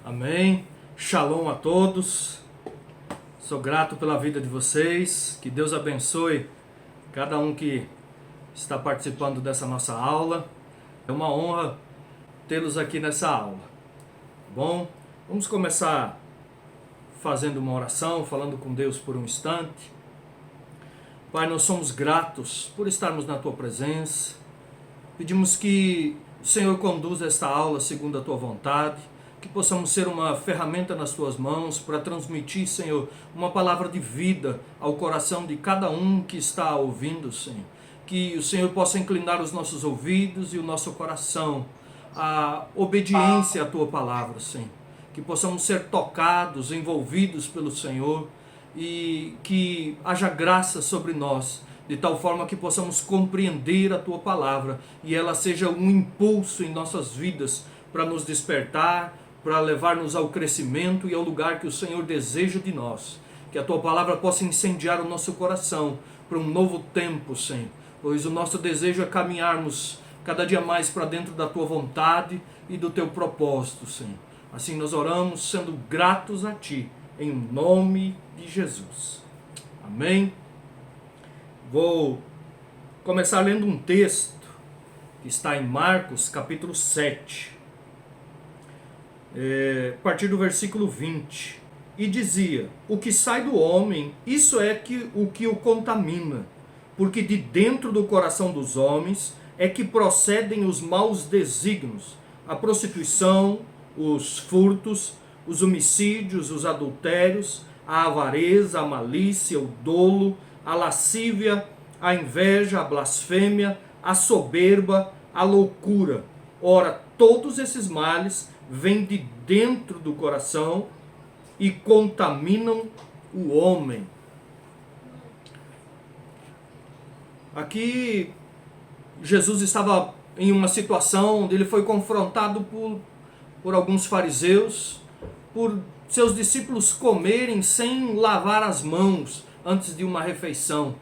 Amém. Shalom a todos. Sou grato pela vida de vocês. Que Deus abençoe cada um que está participando dessa nossa aula. É uma honra tê-los aqui nessa aula. Bom, vamos começar fazendo uma oração, falando com Deus por um instante. Pai, nós somos gratos por estarmos na Tua presença. Pedimos que o Senhor conduza esta aula segundo a Tua vontade, que possamos ser uma ferramenta nas Tuas mãos para transmitir, Senhor, uma palavra de vida ao coração de cada um que está ouvindo, Senhor. Que o Senhor possa inclinar os nossos ouvidos e o nosso coração à obediência à Tua palavra, Senhor. Que possamos ser tocados, envolvidos pelo Senhor e que haja graça sobre nós, de tal forma que possamos compreender a Tua palavra e ela seja um impulso em nossas vidas para nos despertar, para levar-nos ao crescimento e ao lugar que o Senhor deseja de nós. Que a Tua palavra possa incendiar o nosso coração para um novo tempo, Senhor, pois o nosso desejo é caminharmos cada dia mais para dentro da Tua vontade e do Teu propósito, Senhor. Assim nós oramos, sendo gratos a Ti, em nome de Jesus. Amém. Vou começar lendo um texto que está em Marcos, capítulo 7, a partir do versículo 20. E dizia: o que sai do homem, isso é o que o contamina, porque de dentro do coração dos homens é que procedem os maus desígnios, a prostituição, os furtos, os homicídios, os adultérios, a avareza, a malícia, o dolo, a lascívia, a inveja, a blasfêmia, a soberba, a loucura. Ora, todos esses males vêm de dentro do coração e contaminam o homem. Aqui, Jesus estava em uma situação onde ele foi confrontado por alguns fariseus, por seus discípulos comerem sem lavar as mãos antes de uma refeição.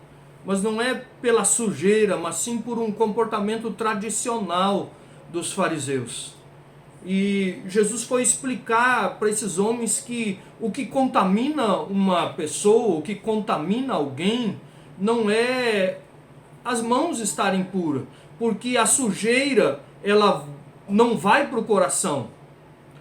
Mas não é pela sujeira, mas sim por um comportamento tradicional dos fariseus. E Jesus foi explicar para esses homens que o que contamina uma pessoa, o que contamina alguém, não é as mãos estarem puras, porque a sujeira, ela não vai para o coração.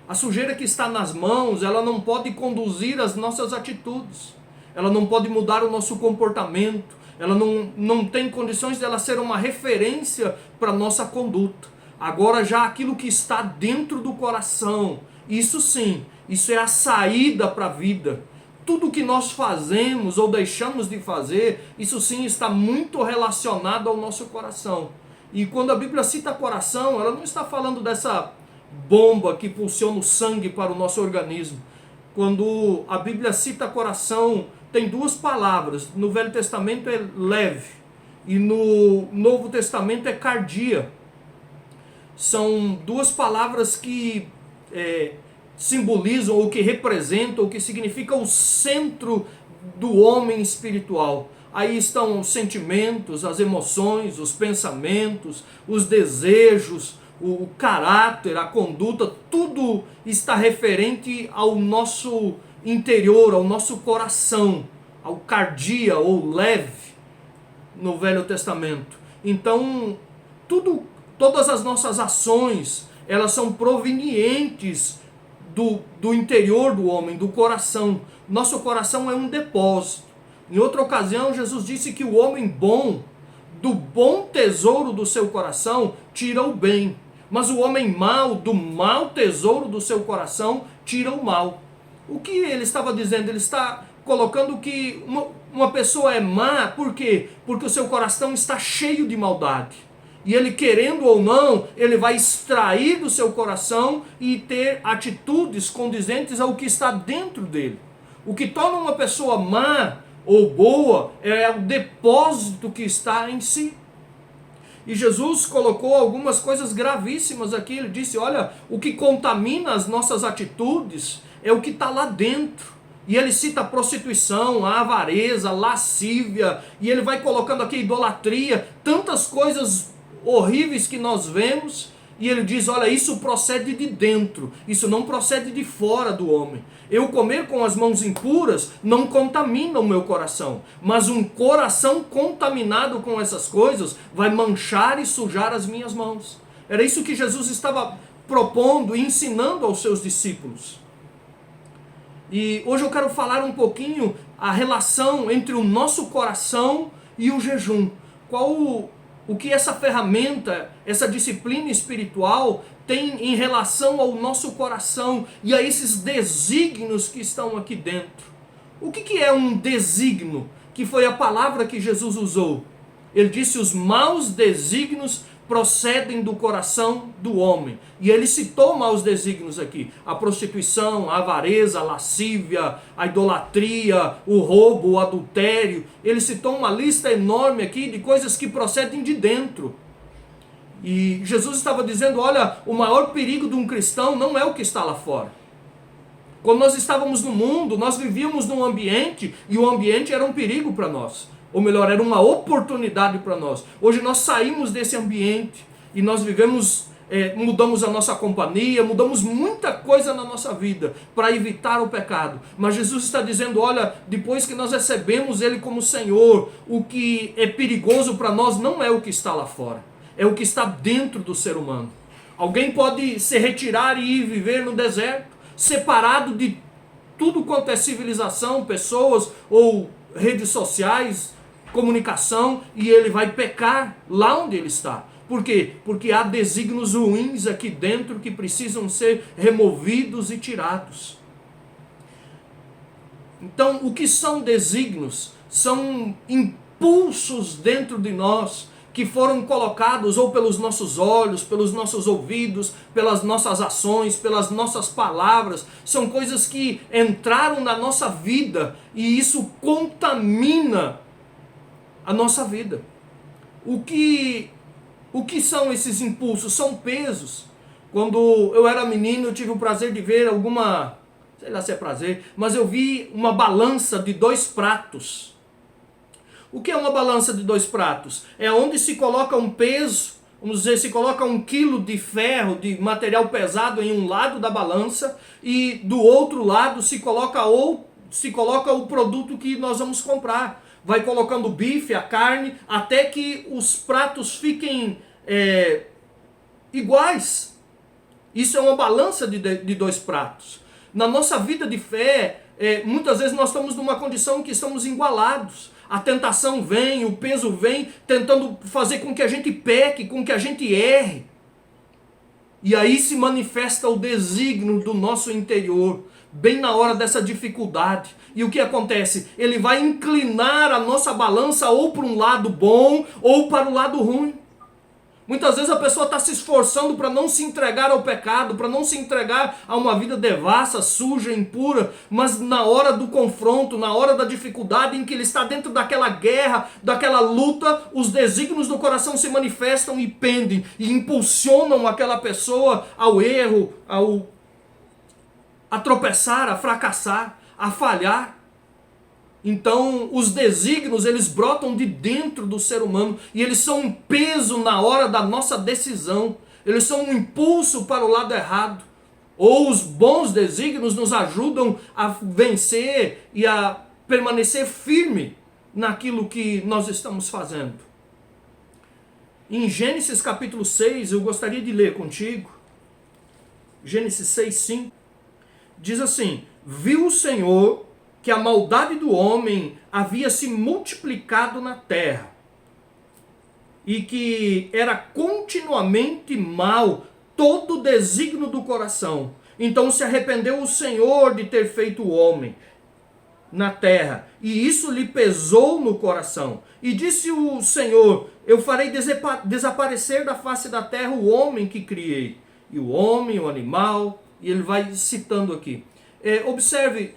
A sujeira que está nas mãos, ela não pode conduzir as nossas atitudes. Ela não pode mudar o nosso comportamento. Ela não tem condições dela ser uma referência para a nossa conduta. Agora já aquilo que está dentro do coração, isso sim, isso é a saída para a vida. Tudo que nós fazemos ou deixamos de fazer, isso sim está muito relacionado ao nosso coração. E quando a Bíblia cita coração, ela não está falando dessa bomba que pulsiona o sangue para o nosso organismo. Quando a Bíblia cita coração, tem duas palavras. No Velho Testamento é leve e no Novo Testamento é cardia. São duas palavras que simbolizam ou que representam ou que significam o centro do homem espiritual. Aí estão os sentimentos, as emoções, os pensamentos, os desejos, o caráter, a conduta, tudo está referente ao nosso interior, ao nosso coração, ao cardia ou leve no Velho Testamento. Então, todas as nossas ações, elas são provenientes do interior do homem, do coração. Nosso coração é um depósito. Em outra ocasião, Jesus disse que o homem bom, do bom tesouro do seu coração, tira o bem. Mas o homem mau, do mau tesouro do seu coração, tira o mal. O que ele estava dizendo? Ele está colocando que uma pessoa é má, por quê? Porque o seu coração está cheio de maldade. E ele, querendo ou não, ele vai extrair do seu coração e ter atitudes condizentes ao que está dentro dele. O que torna uma pessoa má ou boa é o depósito que está em si. E Jesus colocou algumas coisas gravíssimas aqui. Ele disse, olha, o que contamina as nossas atitudes é o que está lá dentro. E ele cita a prostituição, a avareza, a lascívia, e ele vai colocando aqui idolatria, tantas coisas horríveis que nós vemos E ele diz, olha, isso procede de dentro, isso não procede de fora do homem. Eu comer com as mãos impuras não contamina o meu coração, mas um coração contaminado com essas coisas vai manchar e sujar as minhas mãos. Era isso que Jesus estava propondo e ensinando aos seus discípulos. E hoje eu quero falar um pouquinho a relação entre o nosso coração e o jejum. Qual o que essa ferramenta, essa disciplina espiritual tem em relação ao nosso coração e a esses desígnios que estão aqui dentro. O que é um desígnio? Que foi a palavra que Jesus usou. Ele disse, os maus desígnios procedem do coração do homem. E ele citou maus desígnios aqui. A prostituição, a avareza, a lascívia, a idolatria, o roubo, o adultério. Ele citou uma lista enorme aqui de coisas que procedem de dentro. E Jesus estava dizendo, olha, o maior perigo de um cristão não é o que está lá fora. Quando nós estávamos no mundo, nós vivíamos num ambiente e o ambiente era um perigo para nós. Ou melhor, era uma oportunidade para nós. Hoje nós saímos desse ambiente e nós vivemos, mudamos a nossa companhia, mudamos muita coisa na nossa vida para evitar o pecado. Mas Jesus está dizendo, olha, depois que nós recebemos Ele como Senhor, o que é perigoso para nós não é o que está lá fora, é o que está dentro do ser humano. Alguém pode se retirar e ir viver no deserto, separado de tudo quanto é civilização, pessoas ou redes sociais, comunicação, e ele vai pecar lá onde ele está. Por quê? Porque há desígnios ruins aqui dentro que precisam ser removidos e tirados. Então, o que são desígnios? São impulsos dentro de nós que foram colocados ou pelos nossos olhos, pelos nossos ouvidos, pelas nossas ações, pelas nossas palavras. São coisas que entraram na nossa vida e isso contamina a nossa vida. O que são esses impulsos? São pesos. Quando eu era menino, eu tive o prazer de ver sei lá se é prazer, mas eu vi uma balança de 2 pratos. O que é uma balança de 2 pratos? É onde se coloca um peso, vamos dizer, se coloca 1 quilo de ferro, de material pesado em um lado da balança e do outro lado se coloca o produto que nós vamos comprar. Vai colocando o bife, a carne, até que os pratos fiquem iguais. Isso é uma balança de 2 pratos. Na nossa vida de fé, muitas vezes nós estamos numa condição que estamos igualados. A tentação vem, o peso vem, tentando fazer com que a gente peque, com que a gente erre. E aí se manifesta o desígnio do nosso interior, bem na hora dessa dificuldade. E o que acontece? Ele vai inclinar a nossa balança ou para um lado bom ou para o lado ruim. Muitas vezes a pessoa está se esforçando para não se entregar ao pecado, para não se entregar a uma vida devassa, suja, impura, mas na hora do confronto, na hora da dificuldade em que ele está dentro daquela guerra, daquela luta, os desígnios do coração se manifestam e pendem e impulsionam aquela pessoa ao erro, a tropeçar, a fracassar, a falhar. Então, os desígnios, eles brotam de dentro do ser humano e eles são um peso na hora da nossa decisão. Eles são um impulso para o lado errado. Ou os bons desígnios nos ajudam a vencer e a permanecer firme naquilo que nós estamos fazendo. Em Gênesis capítulo 6, eu gostaria de ler contigo. Gênesis 6, 5. Diz assim: viu o Senhor que a maldade do homem havia se multiplicado na terra, e que era continuamente mal todo o desígnio do coração. Então se arrependeu o Senhor de ter feito o homem na terra, e isso lhe pesou no coração. E disse o Senhor: eu farei desaparecer da face da terra o homem que criei, e o homem, o animal, e ele vai citando aqui. Observe,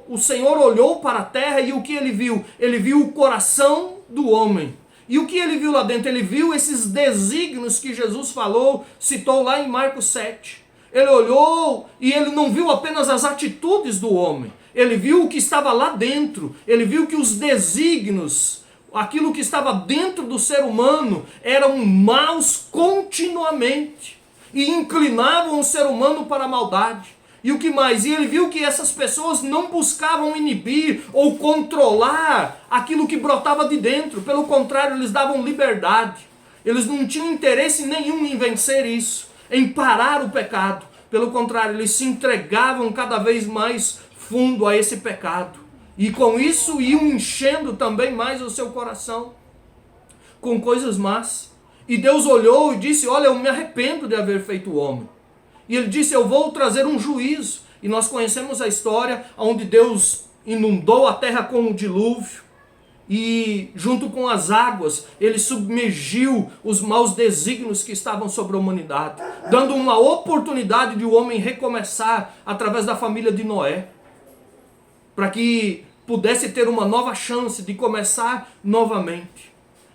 o Senhor olhou para a terra e o que ele viu? Ele viu o coração do homem. E o que ele viu lá dentro? Ele viu esses desígnios que Jesus falou, citou lá em Marcos 7. Ele olhou e ele não viu apenas as atitudes do homem. Ele viu o que estava lá dentro. Ele viu que os desígnios, aquilo que estava dentro do ser humano eram maus continuamente e inclinavam o ser humano para a maldade. E o que mais? E ele viu que essas pessoas não buscavam inibir ou controlar aquilo que brotava de dentro. Pelo contrário, eles davam liberdade. Eles não tinham interesse nenhum em vencer isso, em parar o pecado. Pelo contrário, eles se entregavam cada vez mais fundo a esse pecado. E com isso iam enchendo também mais o seu coração com coisas más. E Deus olhou e disse: olha, eu me arrependo de haver feito o homem. E ele disse: eu vou trazer um juízo. E nós conhecemos a história onde Deus inundou a terra com o dilúvio. E junto com as águas, ele submergiu os maus desígnios que estavam sobre a humanidade, dando uma oportunidade de o homem recomeçar através da família de Noé, para que pudesse ter uma nova chance de começar novamente.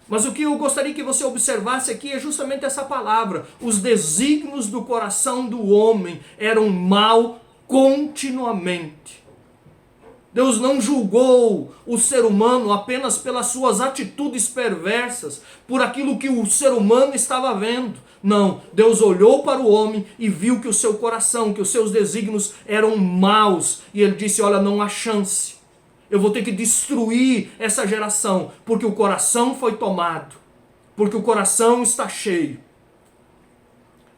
Mas o que eu gostaria que você observasse aqui é justamente essa palavra. Os desígnios do coração do homem eram mal continuamente. Deus não julgou o ser humano apenas pelas suas atitudes perversas, por aquilo que o ser humano estava vendo. Não, Deus olhou para o homem e viu que o seu coração, que os seus desígnios eram maus. E ele disse: olha, não há chance. Eu vou ter que destruir essa geração, porque o coração foi tomado, porque o coração está cheio.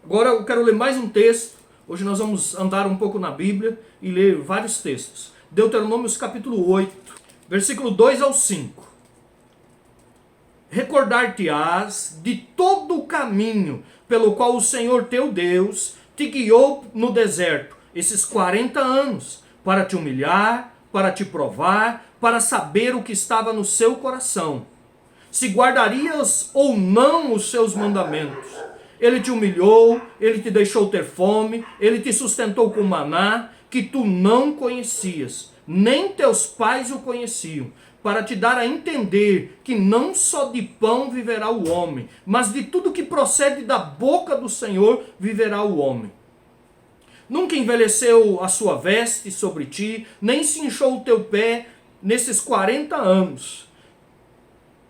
Agora eu quero ler mais um texto. Hoje nós vamos andar um pouco na Bíblia e ler vários textos. Deuteronômios capítulo 8, versículo 2 ao 5. Recordar-te-ás de todo o caminho pelo qual o Senhor teu Deus te guiou no deserto, esses 40 anos, para te humilhar, para te provar, para saber o que estava no seu coração, se guardarias ou não os seus mandamentos. Ele te humilhou, ele te deixou ter fome, ele te sustentou com maná, que tu não conhecias, nem teus pais o conheciam, para te dar a entender que não só de pão viverá o homem, mas de tudo que procede da boca do Senhor viverá o homem. Nunca envelheceu a sua veste sobre ti, nem se inchou o teu pé nesses 40 anos.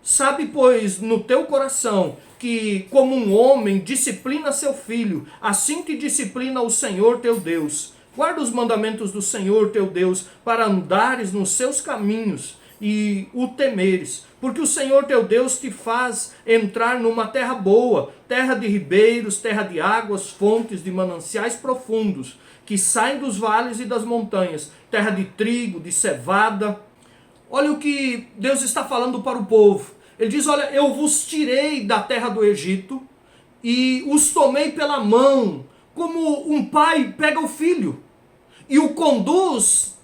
Sabe, pois, no teu coração, que como um homem disciplina seu filho, assim te disciplina o Senhor teu Deus. Guarda os mandamentos do Senhor teu Deus, para andares nos seus caminhos e o temeres. Porque o Senhor teu Deus te faz entrar numa terra boa, terra de ribeiros, terra de águas, fontes de mananciais profundos, que saem dos vales e das montanhas, terra de trigo, de cevada. Olha o que Deus está falando para o povo. Ele diz: olha, eu vos tirei da terra do Egito e os tomei pela mão, como um pai pega o filho e o conduz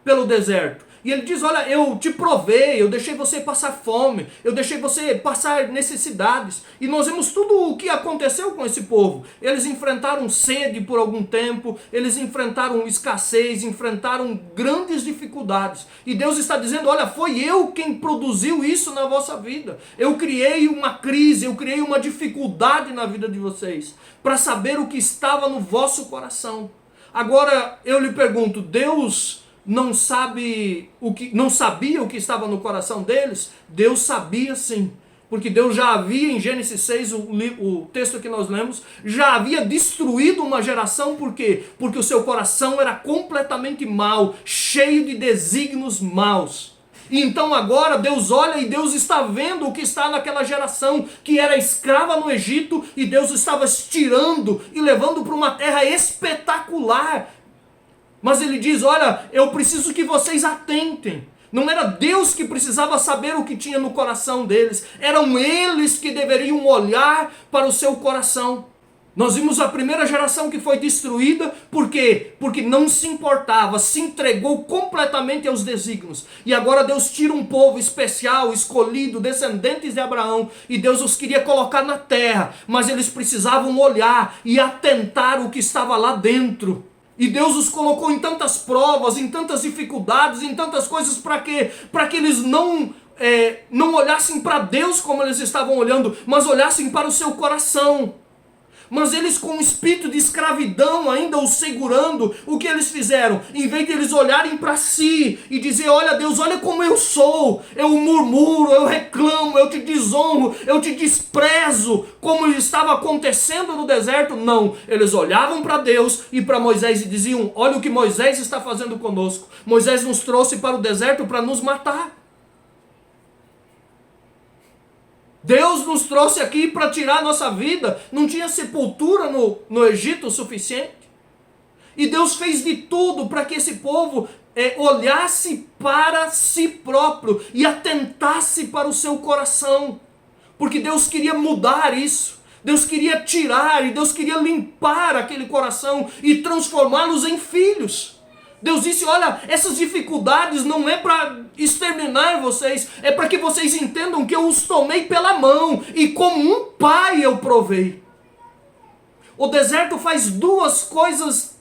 pelo deserto. E ele diz: olha, eu te provei, eu deixei você passar fome, eu deixei você passar necessidades. E nós vemos tudo o que aconteceu com esse povo. Eles enfrentaram sede por algum tempo, eles enfrentaram escassez, enfrentaram grandes dificuldades. E Deus está dizendo: olha, foi eu quem produziu isso na vossa vida. Eu criei uma crise, eu criei uma dificuldade na vida de vocês, para saber o que estava no vosso coração. Agora eu lhe pergunto, Deus não sabia o que estava no coração deles? Deus sabia sim, porque Deus já havia, em Gênesis 6, o texto que nós lemos, já havia destruído uma geração. Por quê? Porque o seu coração era completamente mau, cheio de desígnios maus. E então agora Deus olha e Deus está vendo o que está naquela geração que era escrava no Egito, e Deus estava tirando e levando para uma terra espetacular. Mas ele diz: olha, eu preciso que vocês atentem. Não era Deus que precisava saber o que tinha no coração deles, eram eles que deveriam olhar para o seu coração. Nós vimos a primeira geração que foi destruída. Por quê? Porque não se importava, se entregou completamente aos desígnios. E agora Deus tira um povo especial, escolhido, descendentes de Abraão, e Deus os queria colocar na terra, mas eles precisavam olhar e atentar o que estava lá dentro. E Deus os colocou em tantas provas, em tantas dificuldades, em tantas coisas. Para quê? Para que eles não olhassem para Deus como eles estavam olhando, mas olhassem para o seu coração. Mas eles, com um espírito de escravidão ainda os segurando, o que eles fizeram? Em vez de eles olharem para si e dizer, olha Deus, olha como eu sou, eu murmuro, eu reclamo, eu te desonro, eu te desprezo, como estava acontecendo no deserto. Não, eles olhavam para Deus e para Moisés e diziam, olha o que Moisés está fazendo conosco. Moisés nos trouxe para o deserto para nos matar. Deus nos trouxe aqui para tirar a nossa vida. Não tinha sepultura no Egito o suficiente. E Deus fez de tudo para que esse povo olhasse para si próprio e atentasse para o seu coração. Porque Deus queria mudar isso. Deus queria tirar e Deus queria limpar aquele coração e transformá-los em filhos. Deus disse, olha, essas dificuldades não é para exterminar vocês, é para que vocês entendam que eu os tomei pela mão e como um pai eu provei. O deserto faz duas coisas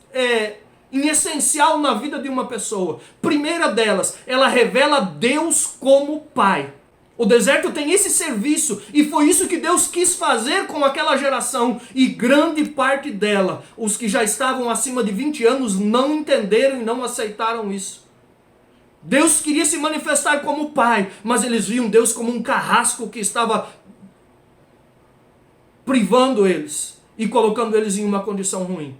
em essencial na vida de uma pessoa. Primeira delas, ela revela Deus como pai. O deserto tem esse serviço e foi isso que Deus quis fazer com aquela geração. E grande parte dela, os que já estavam acima de 20 anos, não entenderam e não aceitaram isso. Deus queria se manifestar como pai, mas eles viam Deus como um carrasco que estava privando eles e colocando eles em uma condição ruim.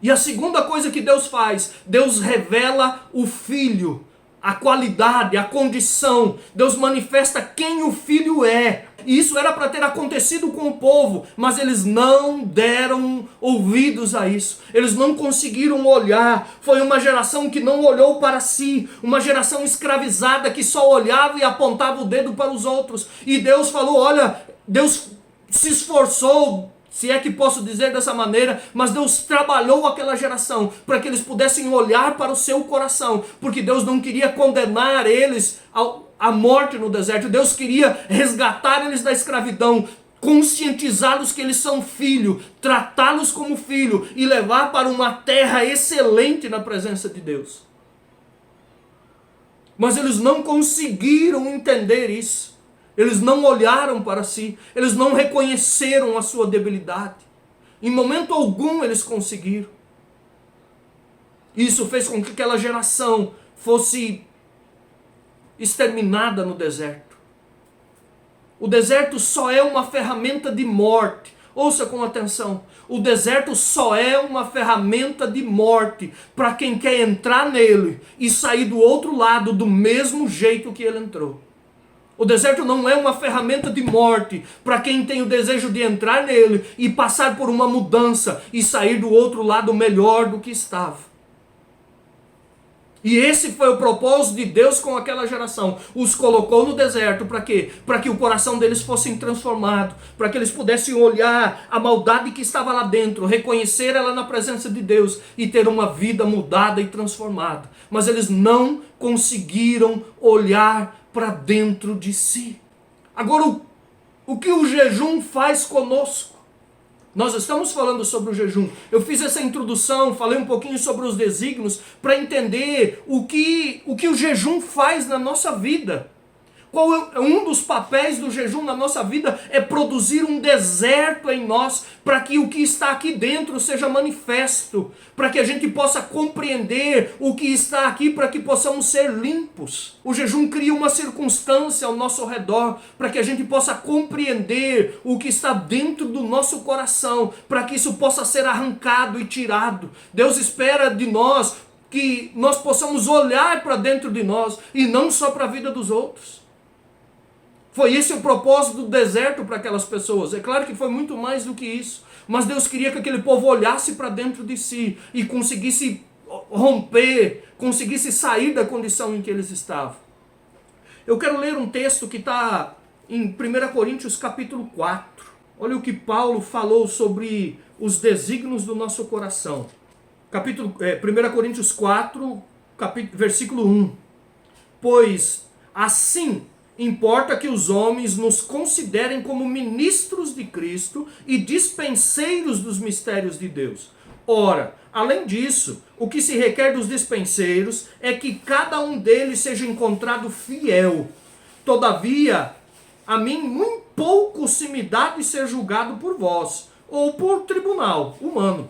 E a segunda coisa que Deus faz, Deus revela o Filho. A qualidade, a condição. Deus manifesta quem o Filho é. E isso era para ter acontecido com o povo, mas eles não deram ouvidos a isso. Eles não conseguiram olhar. Foi uma geração que não olhou para si. Uma geração escravizada que só olhava e apontava o dedo para os outros. E Deus falou, olha, Deus se esforçou, se é que posso dizer dessa maneira, mas Deus trabalhou aquela geração para que eles pudessem olhar para o seu coração, porque Deus não queria condenar eles à morte no deserto. Deus queria resgatar eles da escravidão, conscientizá-los que eles são filho, tratá-los como filho e levar para uma terra excelente na presença de Deus. Mas eles não conseguiram entender isso. Eles não olharam para si, eles não reconheceram a sua debilidade. Em momento algum eles conseguiram. Isso fez com que aquela geração fosse exterminada no deserto. O deserto só é uma ferramenta de morte. Ouça com atenção. O deserto só é uma ferramenta de morte para quem quer entrar nele e sair do outro lado do mesmo jeito que ele entrou. O deserto não é uma ferramenta de morte para quem tem o desejo de entrar nele e passar por uma mudança e sair do outro lado melhor do que estava. E esse foi o propósito de Deus com aquela geração. Os colocou no deserto para quê? Para que o coração deles fosse transformado, para que eles pudessem olhar a maldade que estava lá dentro, reconhecer ela na presença de Deus e ter uma vida mudada e transformada. Mas eles não conseguiram olhar para dentro de si. Agora, o que o jejum faz conosco? Nós estamos falando sobre o jejum. Eu fiz essa introdução, falei um pouquinho sobre os desígnios para entender o que o jejum faz na nossa vida. Qual é um dos papéis do jejum na nossa vida? É produzir um deserto em nós para que o que está aqui dentro seja manifesto, para que a gente possa compreender o que está aqui, para que possamos ser limpos. O jejum cria uma circunstância ao nosso redor para que a gente possa compreender o que está dentro do nosso coração, para que isso possa ser arrancado e tirado. Deus espera de nós que nós possamos olhar para dentro de nós e não só para a vida dos outros. Foi esse o propósito do deserto para aquelas pessoas. É claro que foi muito mais do que isso. Mas Deus queria que aquele povo olhasse para dentro de si e conseguisse romper, conseguisse sair da condição em que eles estavam. Eu quero ler um texto que está em 1 Coríntios capítulo 4. Olha o que Paulo falou sobre os desígnios do nosso coração. 1 Coríntios 4, versículo 1. Pois assim importa que os homens nos considerem como ministros de Cristo e dispenseiros dos mistérios de Deus. Ora, além disso, o que se requer dos dispenseiros é que cada um deles seja encontrado fiel. Todavia, a mim muito pouco se me dá de ser julgado por vós, ou por tribunal humano.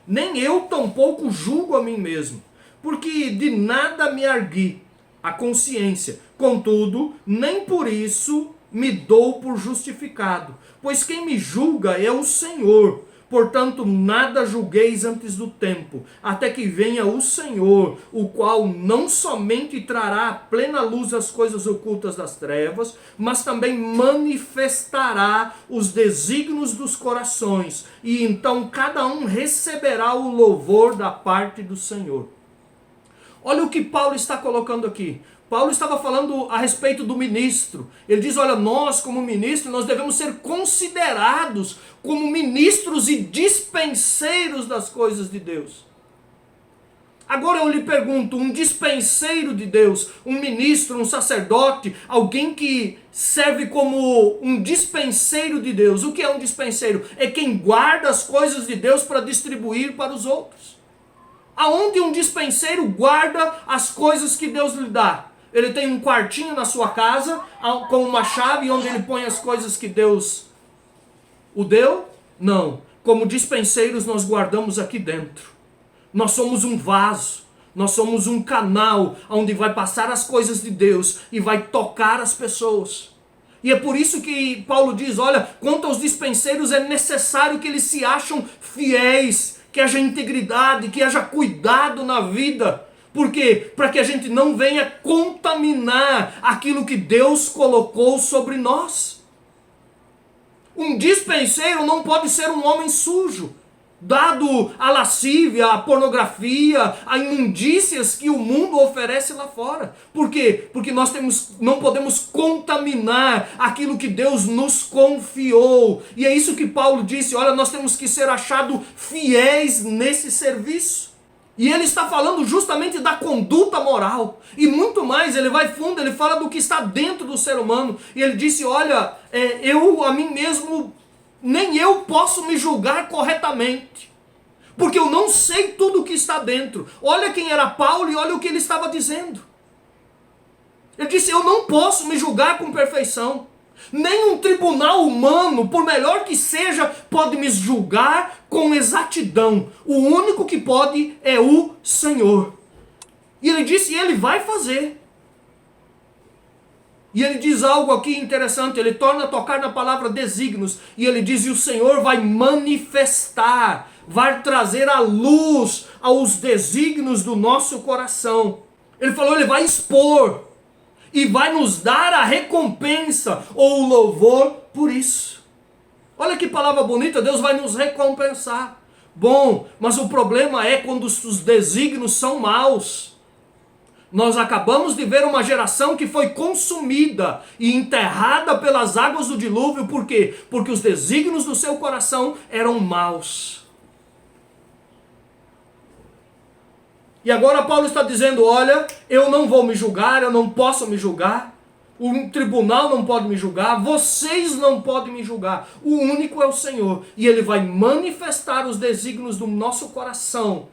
Nem eu tampouco julgo a mim mesmo, porque de nada me argui a consciência. Contudo, nem por isso me dou por justificado, pois quem me julga é o Senhor. Portanto, nada julgueis antes do tempo, até que venha o Senhor, o qual não somente trará à plena luz as coisas ocultas das trevas, mas também manifestará os desígnios dos corações, e então cada um receberá o louvor da parte do Senhor. Olha o que Paulo está colocando aqui. Paulo estava falando a respeito do ministro. Ele diz, olha, nós como ministros, nós devemos ser considerados como ministros e dispenseiros das coisas de Deus. Agora eu lhe pergunto, um dispenseiro de Deus, um ministro, um sacerdote, alguém que serve como um dispenseiro de Deus. O que é um dispenseiro? É quem guarda as coisas de Deus para distribuir para os outros. Aonde um dispenseiro guarda as coisas que Deus lhe dá? Ele tem um quartinho na sua casa, com uma chave onde ele põe as coisas que Deus o deu? Não. Como dispenseiros nós guardamos aqui dentro. Nós somos um vaso, nós somos um canal onde vai passar as coisas de Deus e vai tocar as pessoas. E é por isso que Paulo diz, olha, quanto aos dispenseiros é necessário que eles se acham fiéis, que haja integridade, que haja cuidado na vida. Por quê? Para que a gente não venha contaminar aquilo que Deus colocou sobre nós. Um dispenseiro não pode ser um homem sujo, dado à lascívia, à pornografia, a imundícias que o mundo oferece lá fora. Por quê? Porque nós não podemos contaminar aquilo que Deus nos confiou. E é isso que Paulo disse, olha, nós temos que ser achados fiéis nesse serviço. E ele está falando justamente da conduta moral. E muito mais, ele vai fundo, ele fala do que está dentro do ser humano. E ele disse, olha, eu a mim mesmo, nem eu posso me julgar corretamente. Porque eu não sei tudo o que está dentro. Olha quem era Paulo e olha o que ele estava dizendo. Ele disse, eu não posso me julgar com perfeição. Nem um tribunal humano, por melhor que seja, pode me julgar com exatidão. O único que pode é o Senhor. E ele disse, e ele vai fazer. E ele diz algo aqui interessante, ele torna a tocar na palavra desígnios. E ele diz, e o Senhor vai manifestar, vai trazer à luz aos desígnios do nosso coração. Ele falou, ele vai expor. E vai nos dar a recompensa ou o louvor por isso. Olha que palavra bonita, Deus vai nos recompensar. Bom, mas o problema é quando os desígnios são maus. Nós acabamos de ver uma geração que foi consumida e enterrada pelas águas do dilúvio. Por quê? Porque os desígnios do seu coração eram maus. E agora Paulo está dizendo, olha, eu não vou me julgar, eu não posso me julgar, o tribunal não pode me julgar, vocês não podem me julgar, o único é o Senhor. E Ele vai manifestar os desígnios do nosso coração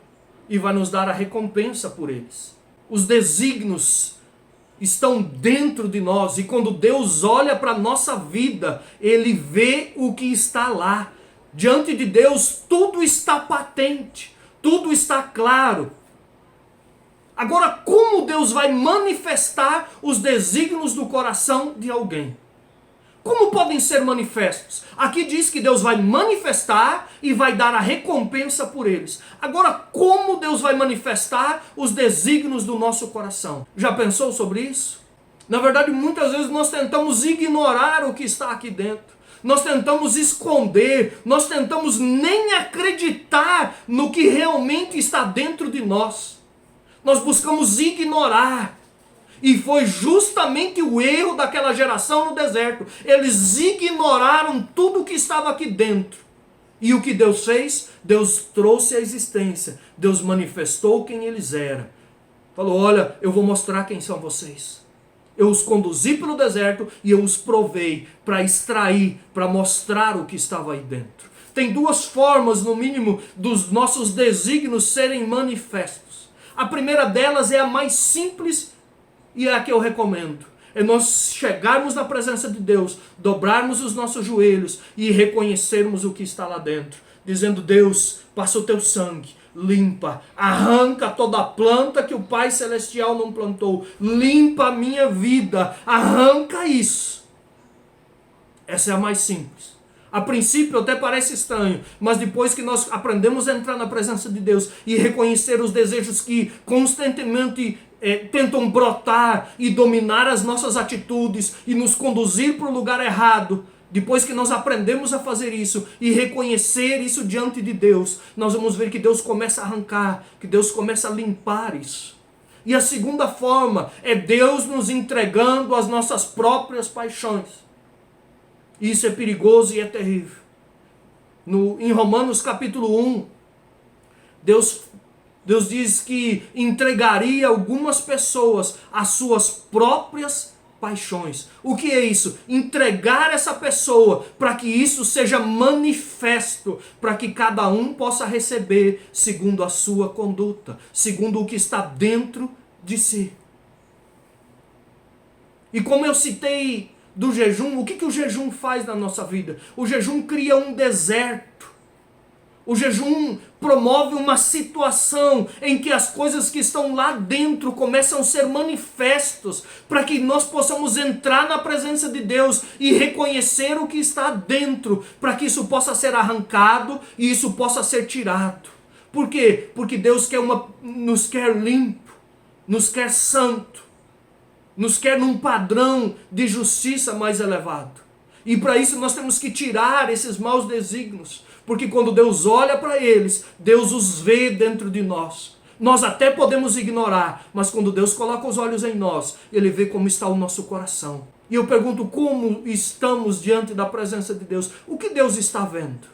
e vai nos dar a recompensa por eles. Os desígnios estão dentro de nós e quando Deus olha para a nossa vida, Ele vê o que está lá. Diante de Deus tudo está patente, tudo está claro. Agora, como Deus vai manifestar os desígnios do coração de alguém? Como podem ser manifestos? Aqui diz que Deus vai manifestar e vai dar a recompensa por eles. Agora, como Deus vai manifestar os desígnios do nosso coração? Já pensou sobre isso? Na verdade, muitas vezes nós tentamos ignorar o que está aqui dentro. Nós tentamos esconder, nós tentamos nem acreditar no que realmente está dentro de nós. Nós buscamos ignorar. E foi justamente o erro daquela geração no deserto. Eles ignoraram tudo o que estava aqui dentro. E o que Deus fez? Deus trouxe a existência. Deus manifestou quem eles eram. Falou, olha, eu vou mostrar quem são vocês. Eu os conduzi pelo deserto e eu os provei para extrair, para mostrar o que estava aí dentro. Tem duas formas, no mínimo, dos nossos desígnios serem manifestos. A primeira delas é a mais simples e é a que eu recomendo. É nós chegarmos na presença de Deus, dobrarmos os nossos joelhos e reconhecermos o que está lá dentro. Dizendo: Deus, passa o teu sangue, limpa, arranca toda a planta que o Pai Celestial não plantou. Limpa a minha vida, arranca isso. Essa é a mais simples. A princípio até parece estranho, mas depois que nós aprendemos a entrar na presença de Deus e reconhecer os desejos que constantemente tentam brotar e dominar as nossas atitudes e nos conduzir para o lugar errado, depois que nós aprendemos a fazer isso e reconhecer isso diante de Deus, nós vamos ver que Deus começa a arrancar, que Deus começa a limpar isso. E a segunda forma é Deus nos entregando as nossas próprias paixões. Isso é perigoso e é terrível. Em Romanos capítulo 1, Deus diz que entregaria algumas pessoas às suas próprias paixões. O que é isso? Entregar essa pessoa para que isso seja manifesto, para que cada um possa receber segundo a sua conduta, segundo o que está dentro de si. E como eu citei do jejum, o que o jejum faz na nossa vida? O jejum cria um deserto. O jejum promove uma situação em que as coisas que estão lá dentro começam a ser manifestos, para que nós possamos entrar na presença de Deus e reconhecer o que está dentro, para que isso possa ser arrancado e isso possa ser tirado. Por quê? Porque Deus nos quer limpo, nos quer santo, nos quer num padrão de justiça mais elevado. E para isso nós temos que tirar esses maus desígnios, porque quando Deus olha para eles, Deus os vê dentro de nós. Nós até podemos ignorar, mas quando Deus coloca os olhos em nós, Ele vê como está o nosso coração. E eu pergunto: como estamos diante da presença de Deus? O que Deus está vendo?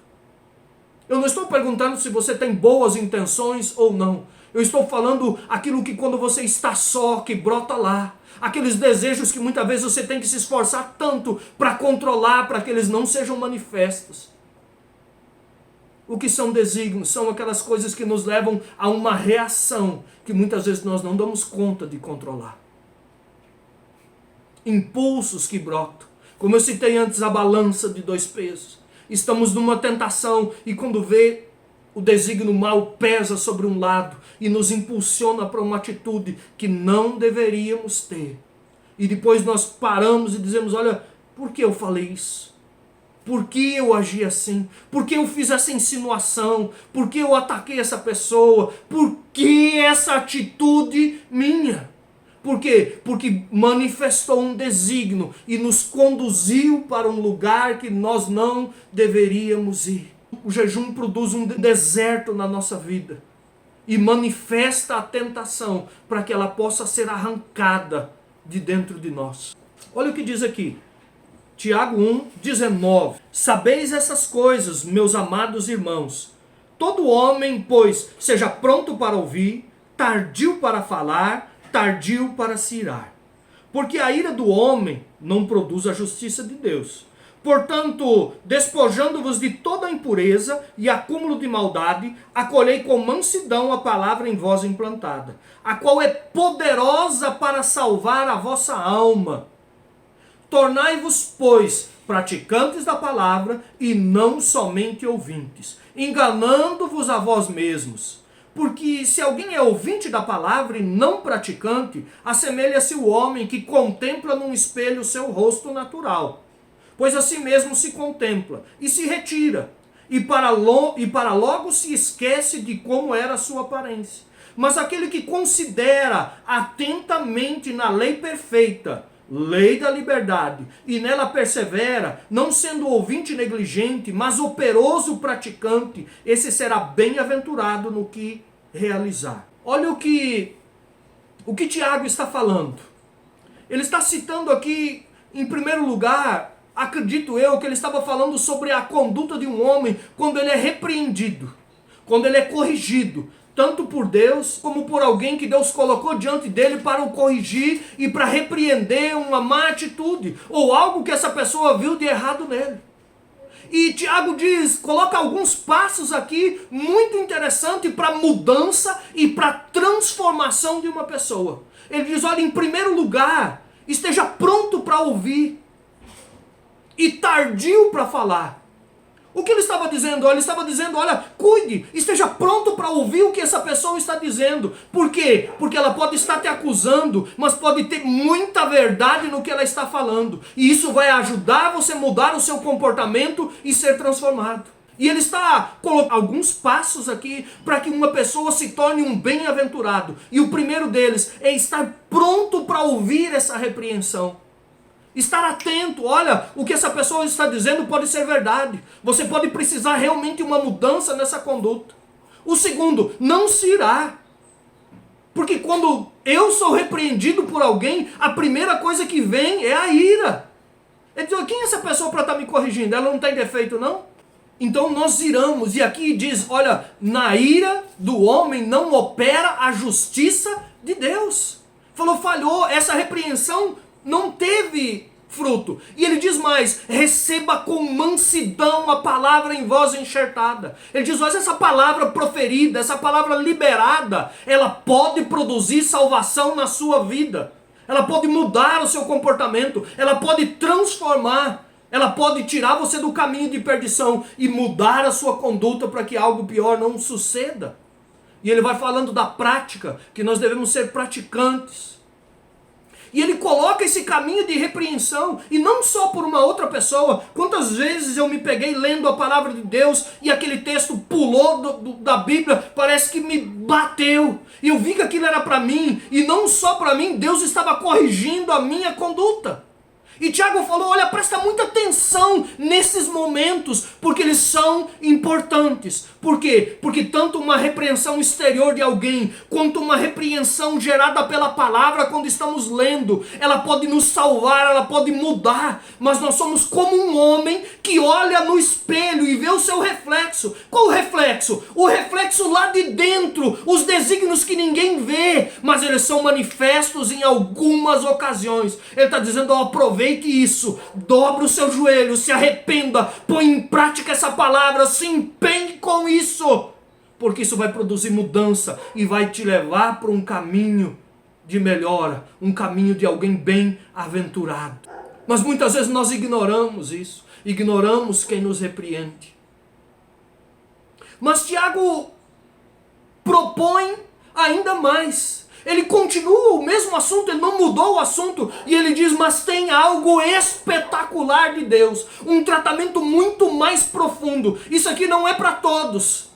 Eu não estou perguntando se você tem boas intenções ou não. Eu estou falando aquilo que quando você está só, que brota lá. Aqueles desejos que muitas vezes você tem que se esforçar tanto para controlar, para que eles não sejam manifestos. O que são desígnios? São aquelas coisas que nos levam a uma reação que muitas vezes nós não damos conta de controlar. Impulsos que brotam. Como eu citei antes, a balança de 2 pesos. Estamos numa tentação e quando vê, o desígnio mal pesa sobre um lado e nos impulsiona para uma atitude que não deveríamos ter. E depois nós paramos e dizemos: olha, por que eu falei isso? Por que eu agi assim? Por que eu fiz essa insinuação? Por que eu ataquei essa pessoa? Por que essa atitude minha? Por quê? Porque manifestou um desígnio e nos conduziu para um lugar que nós não deveríamos ir. O jejum produz um deserto na nossa vida e manifesta a tentação para que ela possa ser arrancada de dentro de nós. Olha o que diz aqui. Tiago 1:19. Sabeis essas coisas, meus amados irmãos. Todo homem, pois, seja pronto para ouvir, tardio para falar, tardio para se irar. Porque a ira do homem não produz a justiça de Deus. Portanto, despojando-vos de toda impureza e acúmulo de maldade, acolhei com mansidão a palavra em vós implantada, a qual é poderosa para salvar a vossa alma. Tornai-vos, pois, praticantes da palavra e não somente ouvintes, enganando-vos a vós mesmos. Porque se alguém é ouvinte da palavra e não praticante, assemelha-se o homem que contempla num espelho o seu rosto natural. Pois assim mesmo se contempla e se retira, e para logo se esquece de como era a sua aparência. Mas aquele que considera atentamente na lei perfeita, lei da liberdade, e nela persevera, não sendo ouvinte negligente, mas operoso praticante, esse será bem-aventurado no que realizar. Olha o que Tiago está falando. Ele está citando aqui, em primeiro lugar, acredito eu, que ele estava falando sobre a conduta de um homem quando ele é repreendido, quando ele é corrigido, tanto por Deus como por alguém que Deus colocou diante dele para o corrigir e para repreender uma má atitude ou algo que essa pessoa viu de errado nele. E Tiago coloca alguns passos aqui muito interessantes para mudança e para transformação de uma pessoa. Ele diz: olha, em primeiro lugar, esteja pronto para ouvir e tardio para falar. O que ele estava dizendo? Ele estava dizendo, olha, cuide, esteja pronto para ouvir o que essa pessoa está dizendo. Por quê? Porque ela pode estar te acusando, mas pode ter muita verdade no que ela está falando. E isso vai ajudar você a mudar o seu comportamento e ser transformado. E ele está colocando alguns passos aqui para que uma pessoa se torne um bem-aventurado. E o primeiro deles é estar pronto para ouvir essa repreensão. Estar atento, olha, o que essa pessoa está dizendo pode ser verdade. Você pode precisar realmente de uma mudança nessa conduta. O segundo, não se irá. Porque quando eu sou repreendido por alguém, a primeira coisa que vem é a ira. Ele diz, quem é essa pessoa para estar me corrigindo? Ela não tem defeito, não? Então nós iramos, e aqui diz, olha, na ira do homem não opera a justiça de Deus. Falhou, essa repreensão não teve fruto. E ele diz mais, receba com mansidão a palavra em voz enxertada. Ele diz, olha, essa palavra proferida, essa palavra liberada, ela pode produzir salvação na sua vida. Ela pode mudar o seu comportamento, ela pode transformar, ela pode tirar você do caminho de perdição e mudar a sua conduta para que algo pior não suceda. E ele vai falando da prática, que nós devemos ser praticantes. E ele coloca esse caminho de repreensão, e não só por uma outra pessoa. Quantas vezes eu me peguei lendo a palavra de Deus, e aquele texto pulou da Bíblia, parece que me bateu. E eu vi que aquilo era para mim, e não só para mim, Deus estava corrigindo a minha conduta. E Tiago falou, olha, presta muita atenção nesses momentos, porque eles são importantes. Por quê? Porque tanto uma repreensão exterior de alguém, quanto uma repreensão gerada pela palavra quando estamos lendo, ela pode nos salvar, ela pode mudar, mas nós somos como um homem que olha no espelho e vê o seu reflexo. Qual o reflexo? O reflexo lá de dentro, os desígnios que ninguém vê, mas eles são manifestos em algumas ocasiões. Ele está dizendo, aproveite isso, dobre o seu joelho, se arrependa, põe em prática essa palavra, se empenhe com isso, porque isso vai produzir mudança e vai te levar para um caminho de melhora, um caminho de alguém bem-aventurado. Mas muitas vezes nós ignoramos isso, ignoramos quem nos repreende. Mas Tiago propõe ainda mais. Ele continua o mesmo assunto, ele não mudou o assunto, e ele diz, mas tem algo espetacular de Deus, um tratamento muito mais profundo. Isso aqui não é para todos,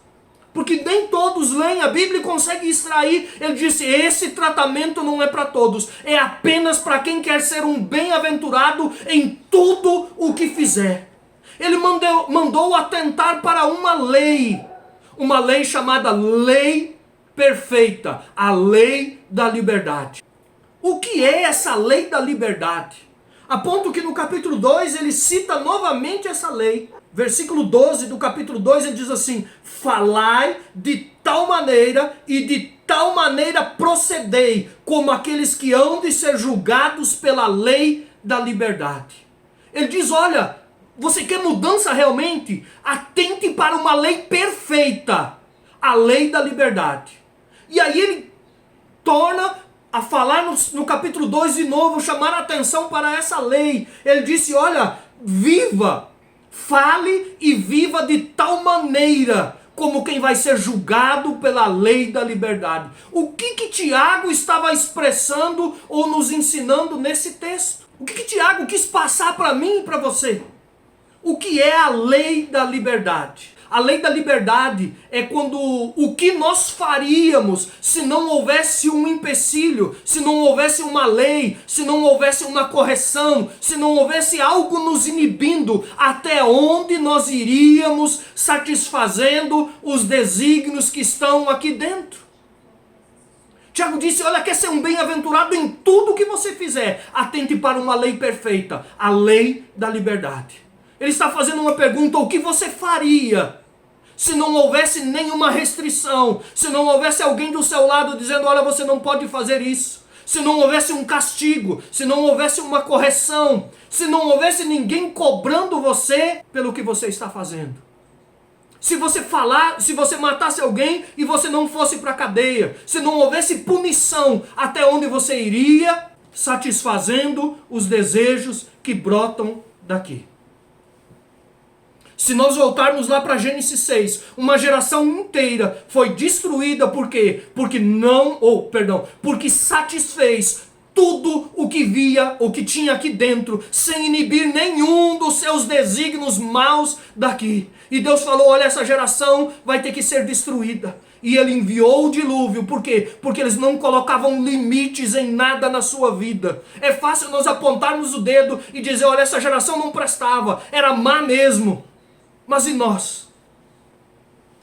porque nem todos leem a Bíblia e conseguem extrair. Ele disse, esse tratamento não é para todos, é apenas para quem quer ser um bem-aventurado em tudo o que fizer. Ele mandou atentar para uma lei chamada lei perfeita, a lei da liberdade. O que é essa lei da liberdade? A ponto que no capítulo 2 ele cita novamente essa lei. Versículo 12 do capítulo 2 ele diz assim, falai de tal maneira e de tal maneira procedei, como aqueles que hão de ser julgados pela lei da liberdade. Ele diz, olha, você quer mudança realmente? Atente para uma lei perfeita, a lei da liberdade. E aí ele torna a falar no capítulo 2 de novo, chamar a atenção para essa lei. Ele disse, olha, viva, fale e viva de tal maneira como quem vai ser julgado pela lei da liberdade. O que Tiago estava expressando ou nos ensinando nesse texto? O que Tiago quis passar para mim e para você? O que é a lei da liberdade? A lei da liberdade é quando o que nós faríamos se não houvesse um empecilho, se não houvesse uma lei, se não houvesse uma correção, se não houvesse algo nos inibindo, até onde nós iríamos satisfazendo os desígnios que estão aqui dentro. Tiago disse, olha, quer ser um bem-aventurado em tudo que você fizer, atente para uma lei perfeita, a lei da liberdade. Ele está fazendo uma pergunta, o que você faria se não houvesse nenhuma restrição, se não houvesse alguém do seu lado dizendo, olha, você não pode fazer isso, se não houvesse um castigo, se não houvesse uma correção, se não houvesse ninguém cobrando você pelo que você está fazendo. Se você matasse alguém e você não fosse para a cadeia, se não houvesse punição, até onde você iria satisfazendo os desejos que brotam daqui. Se nós voltarmos lá para Gênesis 6, uma geração inteira foi destruída por quê? Porque satisfez tudo o que via, o que tinha aqui dentro, sem inibir nenhum dos seus desígnios maus daqui. E Deus falou, olha, essa geração vai ter que ser destruída. E ele enviou o dilúvio, por quê? Porque eles não colocavam limites em nada na sua vida. É fácil nós apontarmos o dedo e dizer, olha, essa geração não prestava, era má mesmo. Mas e nós?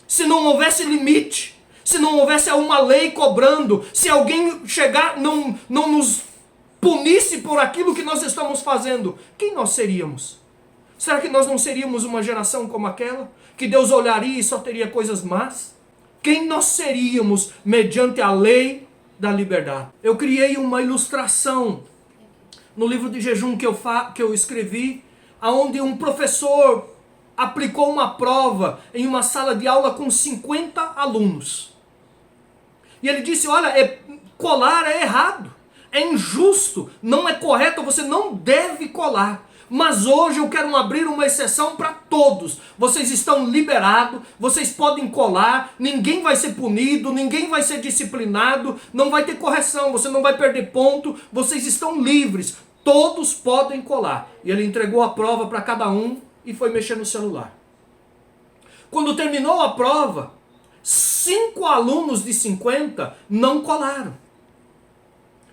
Se não houvesse limite, se não houvesse uma lei cobrando, se alguém chegar, não nos punisse por aquilo que nós estamos fazendo, quem nós seríamos? Será que nós não seríamos uma geração como aquela? Que Deus olharia e só teria coisas más? Quem nós seríamos mediante a lei da liberdade? Eu criei uma ilustração no livro de jejum que eu escrevi, onde um professor aplicou uma prova em uma sala de aula com 50 alunos. E ele disse, olha, colar é errado, é injusto, não é correto, você não deve colar. Mas hoje eu quero abrir uma exceção para todos. Vocês estão liberados, vocês podem colar, ninguém vai ser punido, ninguém vai ser disciplinado, não vai ter correção, você não vai perder ponto, vocês estão livres, todos podem colar. E ele entregou a prova para cada um e foi mexer no celular. Quando terminou a prova, 5 alunos de 50 não colaram.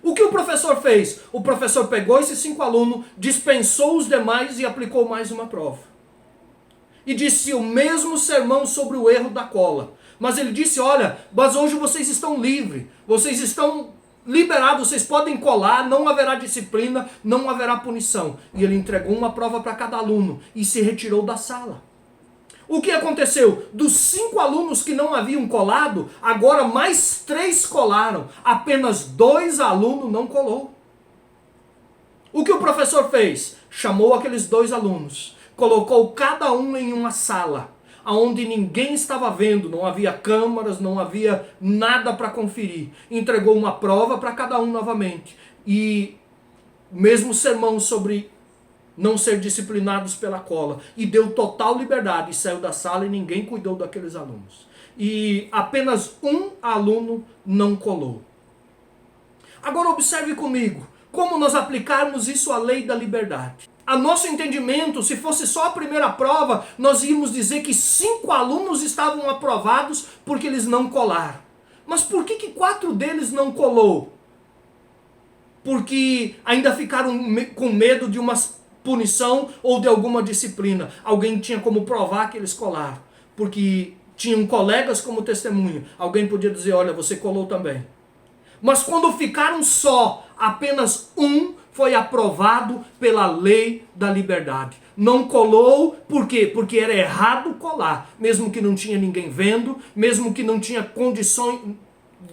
O que o professor fez? O professor pegou esses 5 alunos, dispensou os demais e aplicou mais uma prova. E disse o mesmo sermão sobre o erro da cola. Mas ele disse, olha, mas hoje vocês estão livres, vocês estão liberados, vocês podem colar, não haverá disciplina, não haverá punição. E ele entregou uma prova para cada aluno e se retirou da sala. O que aconteceu? Dos 5 alunos que não haviam colado, agora mais 3 colaram. Apenas 2 alunos não colou. O que o professor fez? Chamou aqueles 2 alunos, colocou cada um em uma sala, onde ninguém estava vendo, não havia câmaras, não havia nada para conferir. Entregou uma prova para cada um novamente. E mesmo sermão sobre não ser disciplinados pela cola. E deu total liberdade. E saiu da sala e ninguém cuidou daqueles alunos. E apenas um aluno não colou. Agora observe comigo como nós aplicarmos isso à lei da liberdade. A nosso entendimento, se fosse só a primeira prova, nós íamos dizer que 5 alunos estavam aprovados porque eles não colaram. Mas por que 4 deles não colou? Porque ainda ficaram com medo de uma punição ou de alguma disciplina. Alguém tinha como provar que eles colaram. Porque tinham colegas como testemunha. Alguém podia dizer, olha, você colou também. Mas quando ficaram só, apenas um foi aprovado pela lei da liberdade. Não colou, por quê? Porque era errado colar, mesmo que não tinha ninguém vendo, mesmo que não tinha condições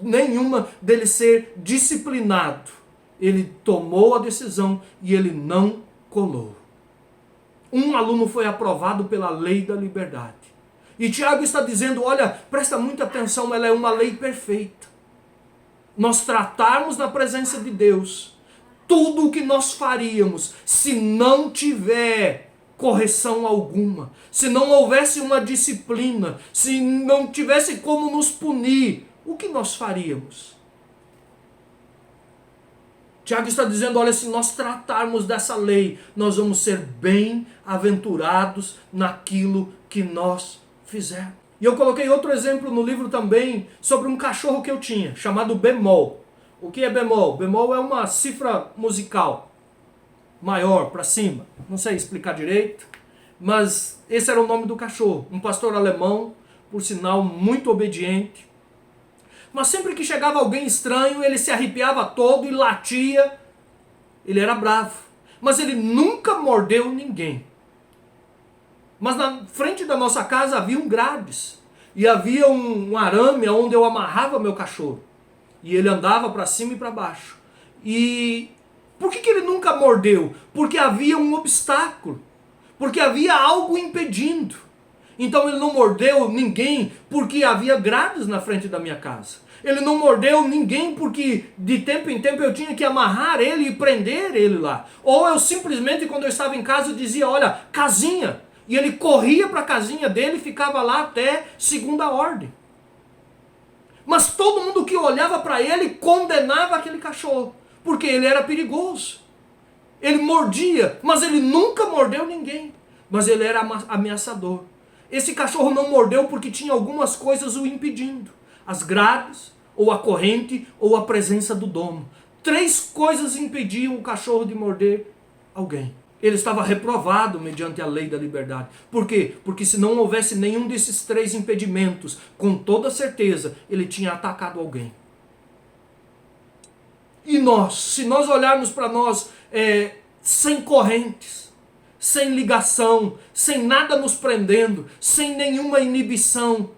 nenhuma dele ser disciplinado. Ele tomou a decisão e ele não colou. Um aluno foi aprovado pela lei da liberdade. E Tiago está dizendo, olha, presta muita atenção, ela é uma lei perfeita. Nós tratarmos na presença de Deus tudo o que nós faríamos se não tiver correção alguma, se não houvesse uma disciplina, se não tivesse como nos punir, o que nós faríamos? Tiago está dizendo, olha, se nós tratarmos dessa lei, nós vamos ser bem-aventurados naquilo que nós fizermos. E eu coloquei outro exemplo no livro também sobre um cachorro que eu tinha, chamado Bemol. O que é bemol? Bemol é uma cifra musical maior para cima. Não sei explicar direito, mas esse era o nome do cachorro. Um pastor alemão, por sinal, muito obediente. Mas sempre que chegava alguém estranho, ele se arrepiava todo e latia. Ele era bravo. Mas ele nunca mordeu ninguém. Mas na frente da nossa casa havia um grades. E havia um arame onde eu amarrava meu cachorro. E ele andava para cima e para baixo. E por que ele nunca mordeu? Porque havia um obstáculo. Porque havia algo impedindo. Então ele não mordeu ninguém porque havia grades na frente da minha casa. Ele não mordeu ninguém porque de tempo em tempo eu tinha que amarrar ele e prender ele lá. Ou eu simplesmente, quando eu estava em casa, eu dizia, olha, casinha. E ele corria para a casinha dele e ficava lá até segunda ordem. Mas todo mundo que olhava para ele condenava aquele cachorro, porque ele era perigoso. Ele mordia, mas ele nunca mordeu ninguém. Mas ele era ameaçador. Esse cachorro não mordeu porque tinha algumas coisas o impedindo. As grades, ou a corrente, ou a presença do dono. 3 coisas impediam o cachorro de morder alguém. Ele estava reprovado mediante a lei da liberdade. Por quê? Porque se não houvesse nenhum desses 3 impedimentos, com toda certeza, ele tinha atacado alguém. E nós, se nós olharmos para nós sem correntes, sem ligação, sem nada nos prendendo, sem nenhuma inibição,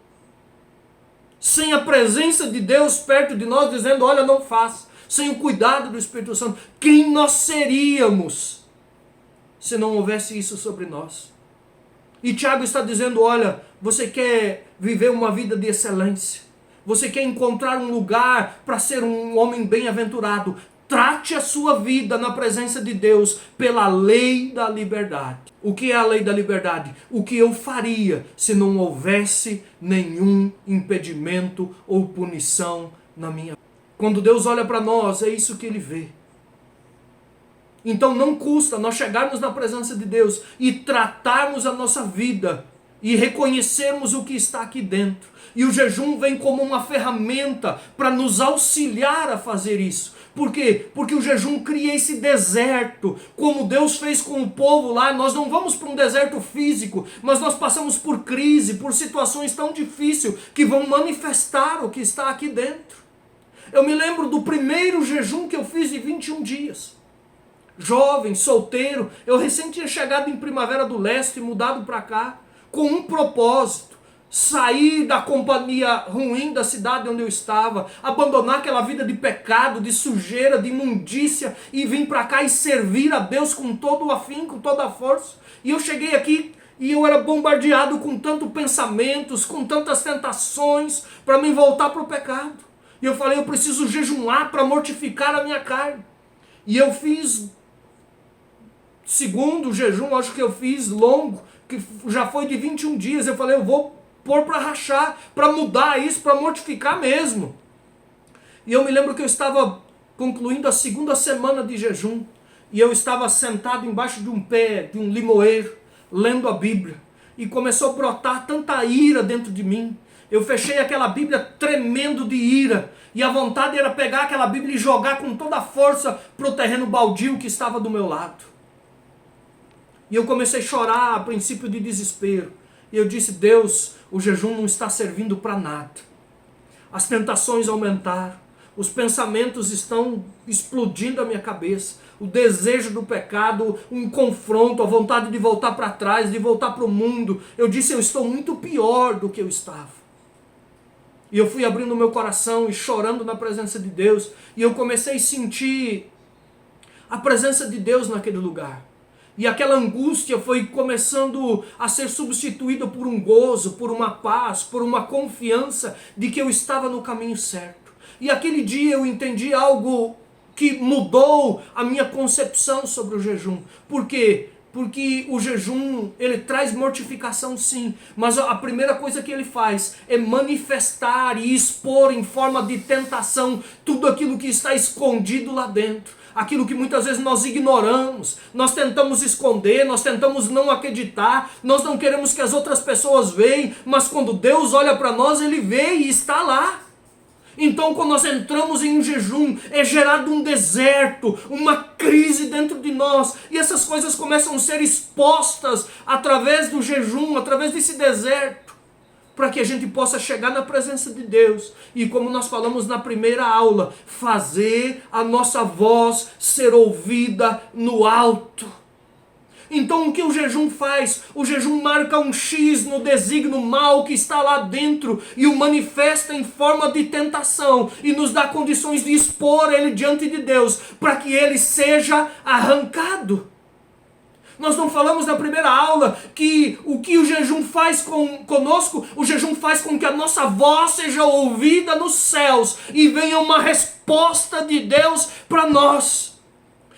sem a presença de Deus perto de nós, dizendo, olha, não faça, sem o cuidado do Espírito Santo, quem nós seríamos se não houvesse isso sobre nós? E Tiago está dizendo, olha, você quer viver uma vida de excelência, você quer encontrar um lugar para ser um homem bem-aventurado, trate a sua vida na presença de Deus pela lei da liberdade. O que é a lei da liberdade? O que eu faria se não houvesse nenhum impedimento ou punição na minha vida? Quando Deus olha para nós, é isso que Ele vê. Então não custa nós chegarmos na presença de Deus e tratarmos a nossa vida e reconhecermos o que está aqui dentro. E o jejum vem como uma ferramenta para nos auxiliar a fazer isso. Por quê? Porque o jejum cria esse deserto, como Deus fez com o povo lá. Nós não vamos para um deserto físico, mas nós passamos por crise, por situações tão difíceis que vão manifestar o que está aqui dentro. Eu me lembro do primeiro jejum que eu fiz de 21 dias. Jovem, solteiro, eu recém tinha chegado em Primavera do Leste, mudado para cá, com um propósito. Sair da companhia ruim da cidade onde eu estava, abandonar aquela vida de pecado, de sujeira, de imundícia e vir para cá e servir a Deus com todo o afinco, com toda a força. E eu cheguei aqui e eu era bombardeado com tantos pensamentos, com tantas tentações para me voltar para o pecado. E eu falei, eu preciso jejuar para mortificar a minha carne. E eu fiz, segundo jejum, acho que eu fiz longo, que já foi de 21 dias. Eu falei, eu vou pôr para rachar, para mudar isso, para mortificar mesmo. E eu me lembro que eu estava concluindo a 2ª semana de jejum, e eu estava sentado embaixo de um pé, de um limoeiro, lendo a Bíblia, e começou a brotar tanta ira dentro de mim. Eu fechei aquela Bíblia tremendo de ira, e a vontade era pegar aquela Bíblia e jogar com toda a força para o terreno baldio que estava do meu lado. E eu comecei a chorar, a princípio de desespero. E eu disse, Deus, o jejum não está servindo para nada. As tentações aumentaram, os pensamentos estão explodindo a minha cabeça, o desejo do pecado, um confronto, a vontade de voltar para trás, de voltar para o mundo. Eu disse, eu estou muito pior do que eu estava. E eu fui abrindo meu coração e chorando na presença de Deus, e eu comecei a sentir a presença de Deus naquele lugar. E aquela angústia foi começando a ser substituída por um gozo, por uma paz, por uma confiança de que eu estava no caminho certo. E aquele dia eu entendi algo que mudou a minha concepção sobre o jejum. Por quê? Porque o jejum, ele traz mortificação sim, mas a primeira coisa que ele faz é manifestar e expor em forma de tentação tudo aquilo que está escondido lá dentro. Aquilo que muitas vezes nós ignoramos, nós tentamos esconder, nós tentamos não acreditar, nós não queremos que as outras pessoas vejam, mas quando Deus olha para nós, Ele vê e está lá. Então quando nós entramos em um jejum, é gerado um deserto, uma crise dentro de nós, e essas coisas começam a ser expostas através do jejum, através desse deserto, para que a gente possa chegar na presença de Deus, e como nós falamos na primeira aula, fazer a nossa voz ser ouvida no alto. Então o que o jejum faz? O jejum marca um X no desígnio mal que está lá dentro e o manifesta em forma de tentação e nos dá condições de expor ele diante de Deus para que ele seja arrancado. Nós não falamos na primeira aula que o jejum faz conosco, o jejum faz com que a nossa voz seja ouvida nos céus e venha uma resposta de Deus para nós.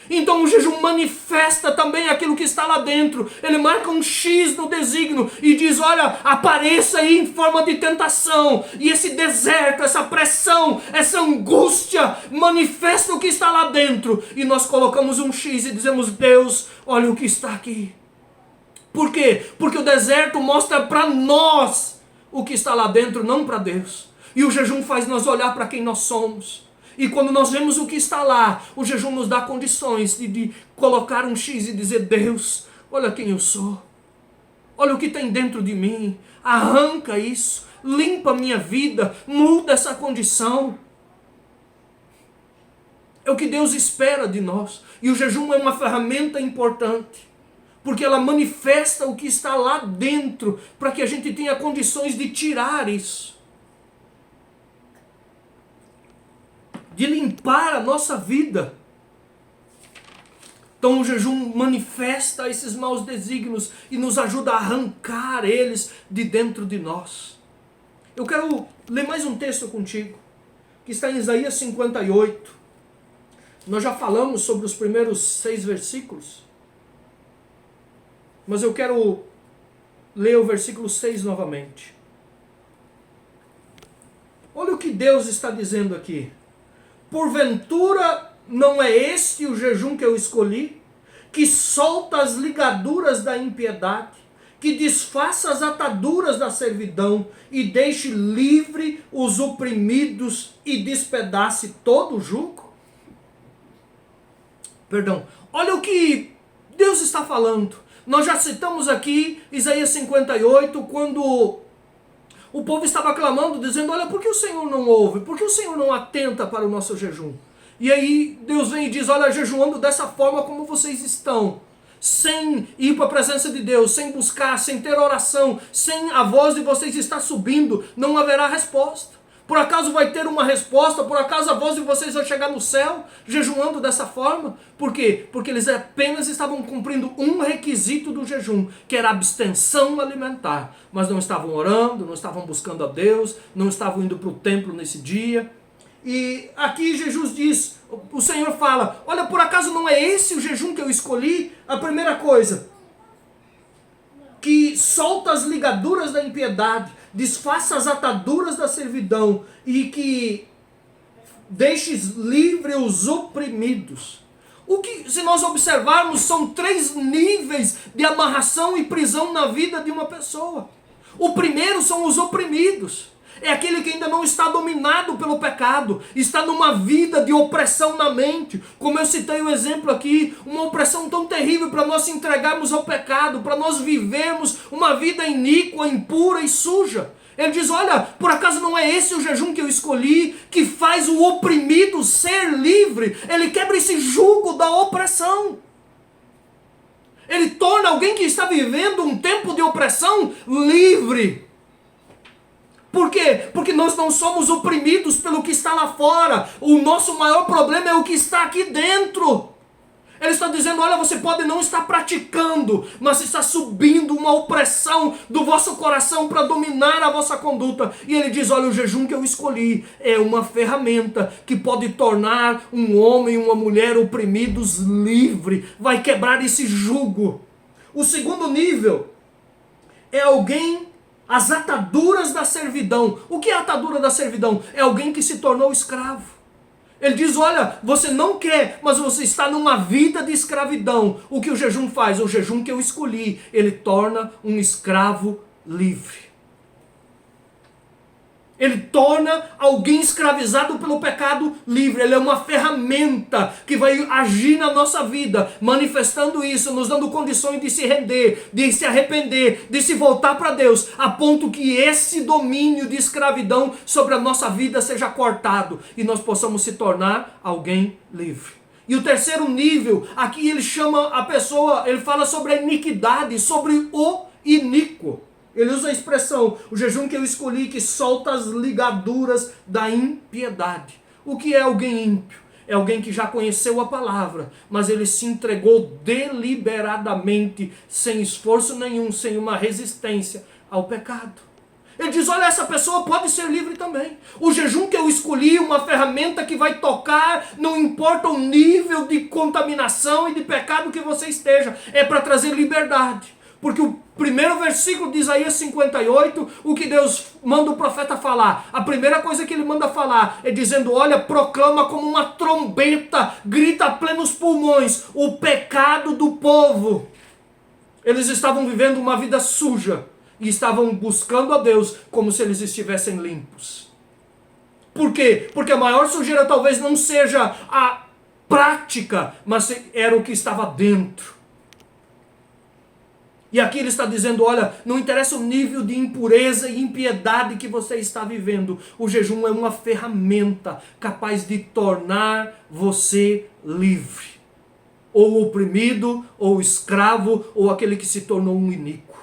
Então o jejum manifesta também aquilo que está lá dentro. Ele marca um X no desígnio e diz, olha, apareça aí em forma de tentação. E esse deserto, essa pressão, essa angústia, manifesta o que está lá dentro. E nós colocamos um X e dizemos, Deus, olha o que está aqui. Por quê? Porque o deserto mostra para nós o que está lá dentro, não para Deus. E o jejum faz nós olhar para quem nós somos. E quando nós vemos o que está lá, o jejum nos dá condições de colocar um X e dizer, Deus, olha quem eu sou. Olha o que tem dentro de mim. Arranca isso. Limpa a minha vida. Muda essa condição. É o que Deus espera de nós. E o jejum é uma ferramenta importante. Porque ela manifesta o que está lá dentro. Para que a gente tenha condições de tirar isso. De limpar a nossa vida. Então o jejum manifesta esses maus desígnios e nos ajuda a arrancar eles de dentro de nós. Eu quero ler mais um texto contigo, que está em Isaías 58. Nós já falamos sobre os primeiros 6 versículos, mas eu quero ler o versículo 6 novamente. Olha o que Deus está dizendo aqui. Porventura não é este o jejum que eu escolhi, que solta as ligaduras da impiedade, que desfaça as ataduras da servidão e deixe livre os oprimidos e despedace todo o jugo? Perdão, olha o que Deus está falando. Nós já citamos aqui Isaías 58, quando o povo estava clamando, dizendo, olha, por que o Senhor não ouve? Por que o Senhor não atenta para o nosso jejum? E aí Deus vem e diz, olha, jejuando dessa forma como vocês estão, sem ir para a presença de Deus, sem buscar, sem ter oração, sem a voz de vocês estar subindo, não haverá resposta. Por acaso vai ter uma resposta? Por acaso a voz de vocês vai chegar no céu, jejuando dessa forma? Por quê? Porque eles apenas estavam cumprindo um requisito do jejum, que era a abstenção alimentar. Mas não estavam orando, não estavam buscando a Deus, não estavam indo para o templo nesse dia. E aqui Jesus diz, o Senhor fala, olha, por acaso não é esse o jejum que eu escolhi? A primeira coisa, que solta as ligaduras da impiedade, desfaça as ataduras da servidão e que deixe livre os oprimidos. O que, se nós observarmos, são 3 níveis de amarração e prisão na vida de uma pessoa. O primeiro são os oprimidos. É aquele que ainda não está dominado pelo pecado, está numa vida de opressão na mente. Como eu citei o exemplo aqui, uma opressão tão terrível para nós se entregarmos ao pecado, para nós vivermos uma vida iníqua, impura e suja. Ele diz, olha, por acaso não é esse o jejum que eu escolhi, que faz o oprimido ser livre? Ele quebra esse jugo da opressão. Ele torna alguém que está vivendo um tempo de opressão livre. Por quê? Porque nós não somos oprimidos pelo que está lá fora. O nosso maior problema é o que está aqui dentro. Ele está dizendo, olha, você pode não estar praticando, mas está subindo uma opressão do vosso coração para dominar a vossa conduta. E ele diz, olha, o jejum que eu escolhi é uma ferramenta que pode tornar um homem e uma mulher oprimidos livre. Vai quebrar esse jugo. O segundo nível é alguém, as ataduras da servidão. O que é a atadura da servidão? É alguém que se tornou escravo. Ele diz, olha, você não quer, mas você está numa vida de escravidão. O que o jejum faz? O jejum que eu escolhi, ele torna um escravo livre. Ele torna alguém escravizado pelo pecado livre. Ele é uma ferramenta que vai agir na nossa vida, manifestando isso, nos dando condições de se render, de se arrepender, de se voltar para Deus, a ponto que esse domínio de escravidão sobre a nossa vida seja cortado e nós possamos se tornar alguém livre. E o terceiro nível, aqui ele chama a pessoa, ele fala sobre a iniquidade, sobre o iníquo. Ele usa a expressão, o jejum que eu escolhi, que solta as ligaduras da impiedade. O que é alguém ímpio? é alguém que já conheceu a palavra, mas ele se entregou deliberadamente, sem esforço nenhum, sem uma resistência ao pecado. Ele diz, olha, essa pessoa pode ser livre também. O jejum que eu escolhi, uma ferramenta que vai tocar, não importa o nível de contaminação e de pecado que você esteja, é para trazer liberdade. Porque o primeiro versículo de Isaías 58, o que Deus manda o profeta falar, a primeira coisa que ele manda falar é dizendo, olha, proclama como uma trombeta, grita a plenos pulmões, o pecado do povo. Eles estavam vivendo uma vida suja e estavam buscando a Deus como se eles estivessem limpos. Por quê? Porque a maior sujeira talvez não seja a prática, mas era o que estava dentro. E aqui ele está dizendo, olha, não interessa o nível de impureza e impiedade que você está vivendo. O jejum é uma ferramenta capaz de tornar você livre. Ou oprimido, ou escravo, ou aquele que se tornou um iníquo.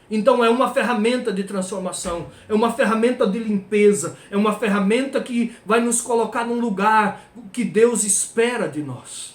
Então é uma ferramenta de transformação, é uma ferramenta de limpeza, é uma ferramenta que vai nos colocar num lugar que Deus espera de nós.